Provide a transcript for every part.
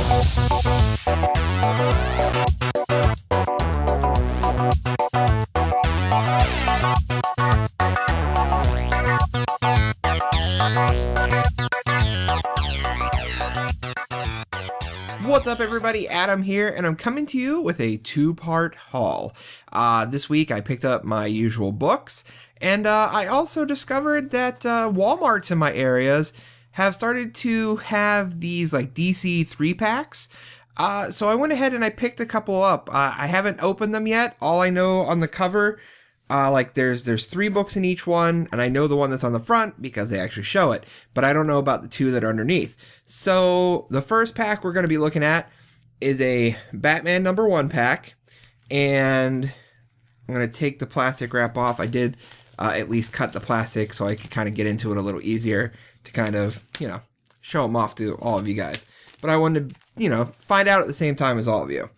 What's up, everybody? Adam here, and I'm coming to you with a two-part haul. This week I picked up my usual books, and I also discovered that Wal-Marts in my areas have started to have these like DC 3-packs. So I went ahead and I picked a couple up. I haven't opened them yet. All I know on the cover, there's 3 books in each one, and I know the one that's on the front because they actually show it, but I don't know about the 2 that are underneath. So the first pack we're going to be looking at is a Batman #1 pack, and I'm going to take the plastic wrap off. I did at least cut the plastic so I could kind of get into it a little easier to kind of, show them off to all of you guys. But I wanted to, find out at the same time as all of you.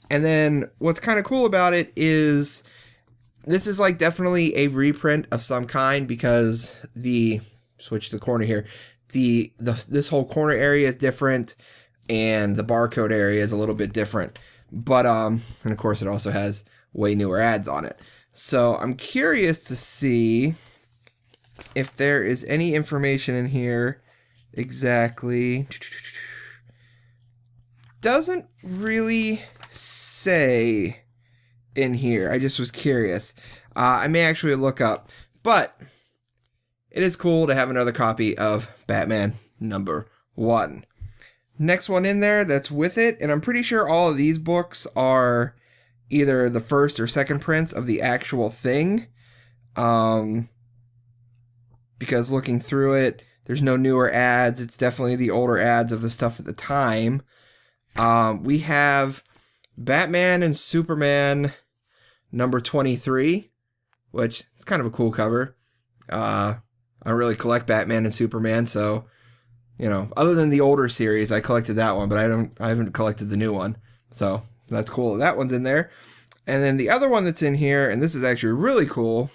And then what's kind of cool about it is this is like definitely a reprint of some kind because switch to the corner here, this whole corner area is different and the barcode area is a little bit different. But and of course it also has way newer ads on it. So I'm curious to see if there is any information in here exactly. Doesn't really say in here. I just was curious. I may actually look up, but it is cool to have another copy of Batman #1. Next one in there that's with it, and I'm pretty sure all of these books are either the first or second prints of the actual thing. Because looking through it, there's no newer ads. It's definitely the older ads of the stuff at the time. We have Batman and Superman #23, which is kind of a cool cover. I really collect Batman and Superman, so, other than the older series, I collected that one, but I haven't collected the new one. So that's cool. That one's in there. And then the other one that's in here, and this is actually really cool,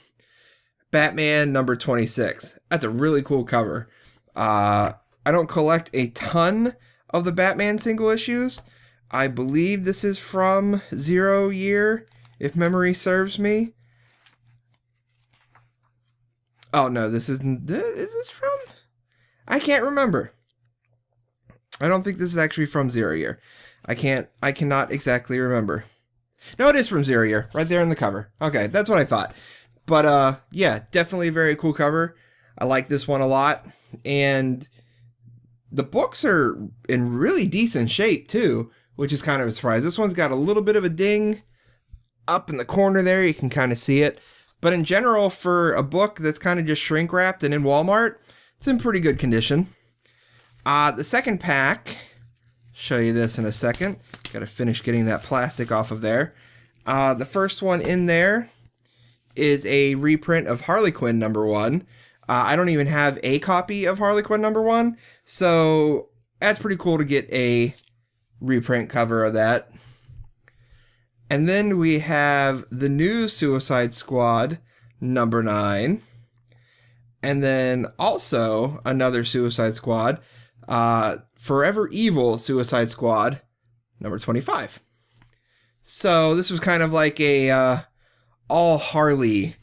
Batman #26. That's a really cool cover. I don't collect a ton of the Batman single issues. I believe this is from 0 Year, if memory serves me. Oh no, is this from? I can't remember. I don't think this is actually from 0 Year. I cannot exactly remember. No, it is from 0 Year, right there in the cover. Okay, that's what I thought. But yeah, definitely a very cool cover. I like this one a lot, and the books are in really decent shape too, which is kind of a surprise. This one's got a little bit of a ding up in the corner there. You can kind of see it. But in general, for a book that's kind of just shrink wrapped and in Walmart, it's in pretty good condition. The second pack, show you this in a second. Got to finish getting that plastic off of there. The first one in there is a reprint of Harley Quinn #1. I don't even have a copy of Harley Quinn #1, so that's pretty cool to get a reprint cover of that. And then we have the new Suicide Squad #9. And then also another Suicide Squad, Forever Evil Suicide Squad #25. So this was kind of like a all Harley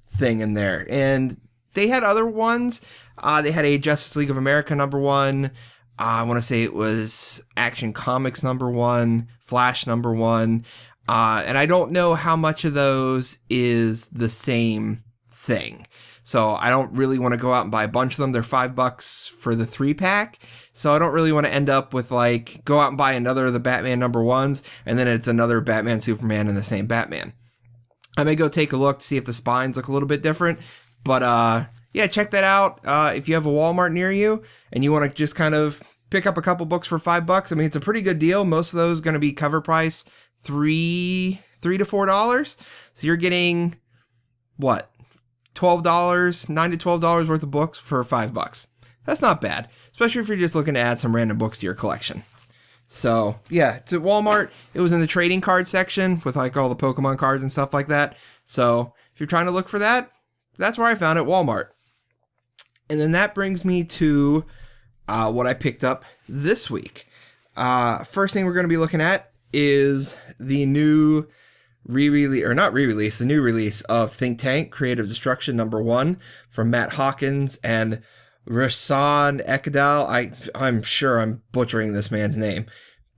thing in there. And they had other ones. They had a Justice League of America #1. I want to say it was Action Comics #1, Flash #1. And I don't know how much of those is the same thing. So I don't really want to go out and buy a bunch of them. They're $5 for the 3-pack. So I don't really want to end up with go out and buy another of the Batman #1s, and then it's another Batman, Superman, and the same Batman. I may go take a look to see if the spines look a little bit different. But yeah, check that out. If you have a Walmart near you and you want to just kind of pick up a couple books for $5, I mean, it's a pretty good deal. Most of those are going to be cover price $3 to $4. So you're getting what? $12, $9 to $12 worth of books for $5. That's not bad, especially if you're just looking to add some random books to your collection. So yeah, it's at Walmart. It was in the trading card section with all the Pokemon cards and stuff like that. So if you're trying to look for that, that's where I found it, Walmart. And then that brings me to what I picked up this week. First thing we're going to be looking at is the new the new release of Think Tank Creative Destruction #1 from Matt Hawkins and Rasan Ekdal. I'm sure I'm butchering this man's name,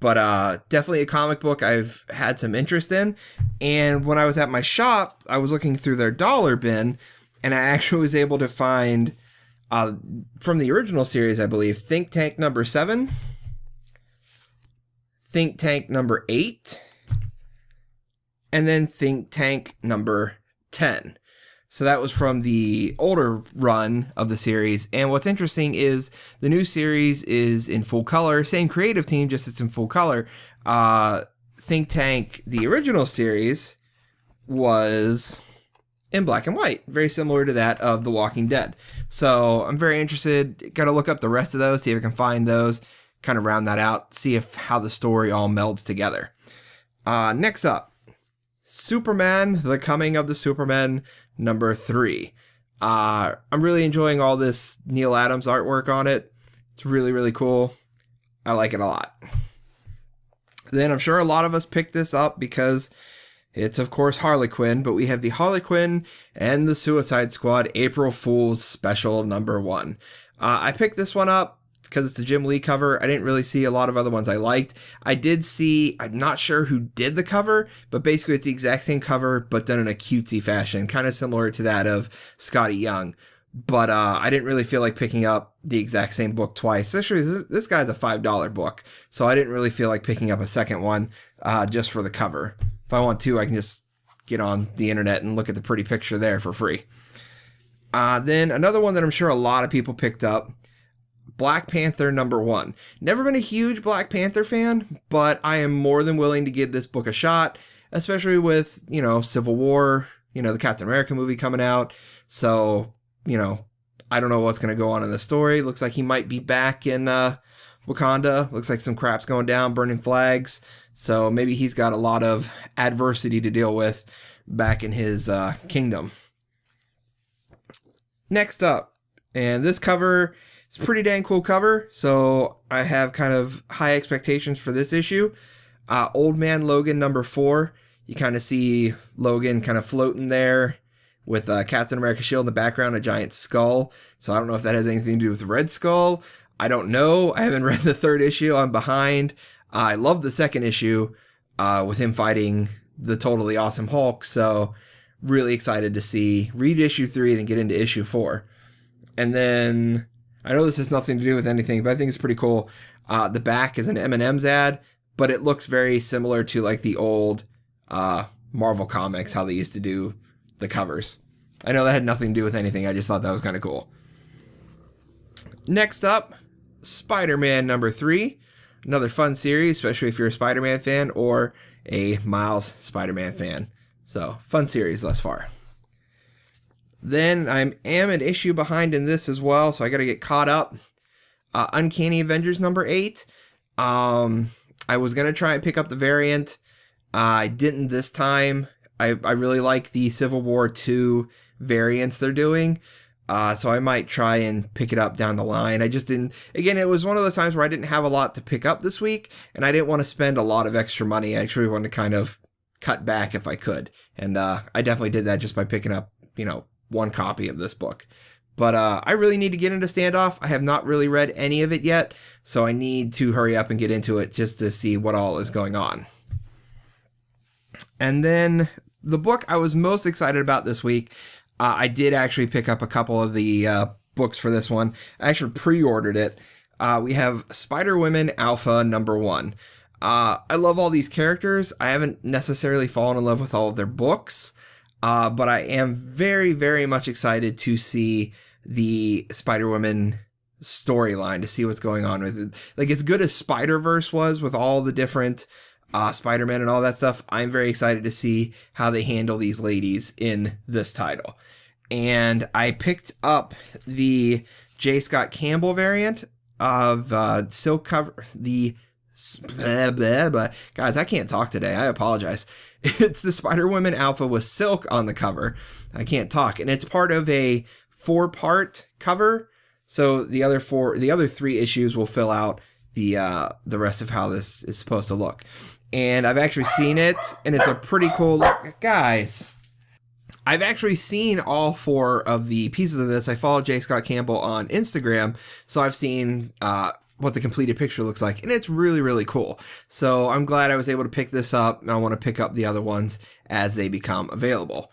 but definitely a comic book I've had some interest in. And when I was at my shop, I was looking through their dollar bin, and I actually was able to find, from the original series, I believe, Think Tank #7, Think Tank #8, and then Think Tank #10. So that was from the older run of the series. And what's interesting is the new series is in full color. Same creative team, just it's in full color. Think Tank, the original series, was in black and white. Very similar to that of The Walking Dead. So I'm very interested. Got to look up the rest of those, see if I can find those, kind of round that out, see how the story all melds together. Next up, Superman, The Coming of the Supermen, #3. I'm really enjoying all this Neil Adams artwork on it. It's really, really cool. I like it a lot. Then I'm sure a lot of us picked this up because it's, of course, Harley Quinn, but we have the Harley Quinn and the Suicide Squad April Fool's Special #1. I picked this one up because it's the Jim Lee cover. I didn't really see a lot of other ones I liked. I did see, I'm not sure who did the cover, but basically it's the exact same cover, but done in a cutesy fashion, kind of similar to that of Scotty Young. But I didn't really feel like picking up the exact same book twice. Especially this guy's a $5 book, so I didn't really feel like picking up a second one just for the cover. If I want to, I can just get on the internet and look at the pretty picture there for free. Then another one that I'm sure a lot of people picked up, Black Panther #1. Never been a huge Black Panther fan, but I am more than willing to give this book a shot, especially with, Civil War, the Captain America movie coming out. So, I don't know what's going to go on in the story. Looks like he might be back in Wakanda. Looks like some crap's going down, burning flags. So maybe he's got a lot of adversity to deal with back in his kingdom. Next up, and this cover, it's a pretty dang cool cover, so I have kind of high expectations for this issue. Old Man Logan #4. You kind of see Logan kind of floating there with Captain America's shield in the background, a giant skull. So I don't know if that has anything to do with Red Skull. I don't know. I haven't read the 3rd issue. I'm behind. I love the 2nd issue with him fighting the totally awesome Hulk. So really excited to read issue 3 and then get into issue 4. And then, I know this has nothing to do with anything, but I think it's pretty cool. The back is an M&M's ad, but it looks very similar to like the old Marvel comics, how they used to do the covers. I know that had nothing to do with anything. I just thought that was kind of cool. Next up, Spider-Man #3. Another fun series, especially if you're a Spider-Man fan or a Miles Spider-Man fan. So, fun series thus far. Then I am an issue behind in this as well, so I got to get caught up. Uncanny Avengers #8. I was going to try and pick up the variant. I didn't this time. I really like the Civil War II variants they're doing. So I might try and pick it up down the line. I just didn't. Again, it was one of those times where I didn't have a lot to pick up this week, and I didn't want to spend a lot of extra money. I actually wanted to kind of cut back if I could. And I definitely did that just by picking up, one copy of this book. But I really need to get into Standoff. I have not really read any of it yet, so I need to hurry up and get into it just to see what all is going on. And then the book I was most excited about this week, I did actually pick up a couple of the books for this one. I actually pre-ordered it. We have Spider-Woman Alpha #1. I love all these characters. I haven't necessarily fallen in love with all of their books, but I am very, very much excited to see the Spider-Woman storyline, to see what's going on with it. Like, as good as Spider-Verse was with all the different Spider-Man and all that stuff, I'm very excited to see how they handle these ladies in this title. And I picked up the J. Scott Campbell variant of Silk cover, blah, blah, blah. Guys, I can't talk today. I apologize. It's the Spider-Woman Alpha with Silk on the cover. I can't talk. And it's part of a 4-part cover. So the other 3 issues will fill out the rest of how this is supposed to look. And I've actually seen it, and it's a pretty cool look. Guys, I've actually seen all 4 of the pieces of this. I follow J. Scott Campbell on Instagram, so I've seen what the completed picture looks like, and it's really, really cool. So I'm glad I was able to pick this up, and I want to pick up the other ones as they become available.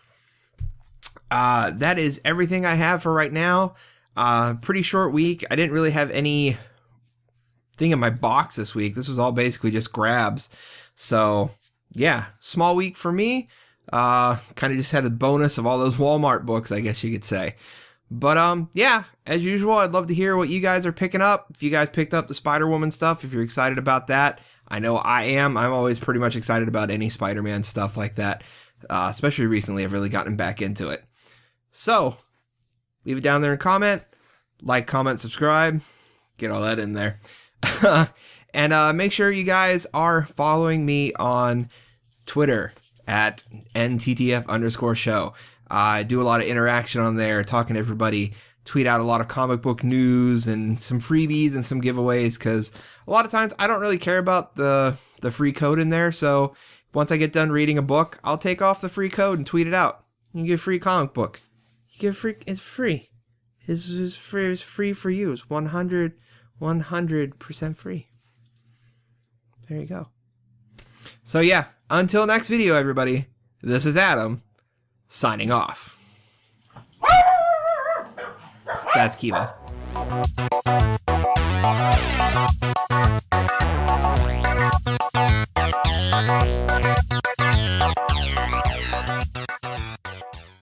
That is everything I have for right now. Pretty short week. I didn't really have any thing in my box this week. This was all basically just grabs. So yeah, small week for me. Kind of just had a bonus of all those Walmart books, I guess you could say. But yeah, as usual, I'd love to hear what you guys are picking up. If you guys picked up the Spider-Woman stuff, if you're excited about that, I know I am. I'm always pretty much excited about any Spider-Man stuff like that. Especially recently, I've really gotten back into it. So, leave it down there and comment. Like, comment, subscribe. Get all that in there. And make sure you guys are following me on Twitter at NTTF_show. I do a lot of interaction on there, talking to everybody, tweet out a lot of comic book news and some freebies and some giveaways, because a lot of times I don't really care about the free code in there. So once I get done reading a book, I'll take off the free code and tweet it out. You get a free comic book. You get free. It's free. It's free. It's free for you. It's 100% free. There you go. So yeah, until next video, everybody, this is Adam, signing off. That's Kiva.